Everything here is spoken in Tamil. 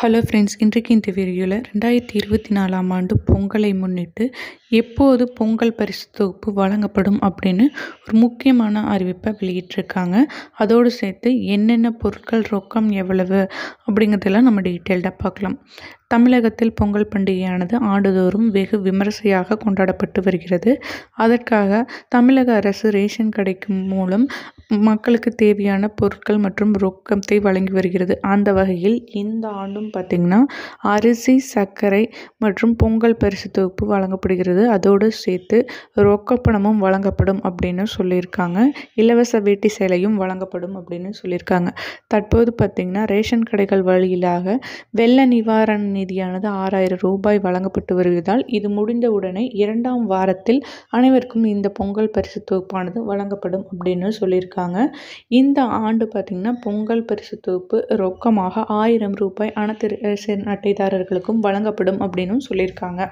ஹலோ ஃப்ரெண்ட்ஸ், இன்றைக்கு இந்த வீடியோவில் 2024ஆம் ஆண்டு பொங்கலை முன்னிட்டு எப்போது பொங்கல் பரிசு தொகுப்பு வழங்கப்படும் அப்படின்னு ஒரு முக்கியமான அறிவிப்பை வெளியிட்டிருக்காங்க. அதோடு சேர்த்து என்னென்ன பொருட்கள், ரொக்கம் எவ்வளவு அப்படிங்கிறதெல்லாம் நம்ம டீட்டெயில்டாக பார்க்கலாம். தமிழகத்தில் பொங்கல் பண்டிகையானது ஆண்டுதோறும் வெகு விமரிசையாக கொண்டாடப்பட்டு வருகிறது. அதற்காக தமிழக அரசு ரேஷன் கடைக்கு மூலம் மக்களுக்கு தேவையான பொருட்கள் மற்றும் ரொக்கத்தை வழங்கி வருகிறது. அந்த வகையில் இந்த ஆண்டும் பார்த்திங்கன்னா அரிசி, சர்க்கரை மற்றும் பொங்கல் பரிசு தொகுப்பு வழங்கப்படுகிறது. அதோடு சேர்த்து ரொக்கப்பணமும் வழங்கப்படும் அப்படின்னு சொல்லியிருக்காங்க. இலவச வேட்டி சேலையும் வழங்கப்படும் அப்படின்னு சொல்லியிருக்காங்க. தற்போது பார்த்திங்கன்னா ரேஷன் கடைகள் வழியிலாக வெள்ள நிவாரண நிதியானது 6000 ரூபாய் வழங்கப்பட்டு வருவதால் இது முடிந்தவுடனே 2ஆம் வாரத்தில் அனைவருக்கும் இந்த பொங்கல் பரிசு தொகுப்பானது வழங்கப்படும் அப்படின்னு சொல்லியிருக்காங்க. இந்த ஆண்டு பார்த்திங்கன்னா பொங்கல் பரிசு தொகுப்பு ரொக்கமாக 1000 ரூபாய் அனைத்து ரேஷன் அட்டைதாரர்களுக்கும் வழங்கப்படும் அப்படின்னு சொல்லியிருக்காங்க.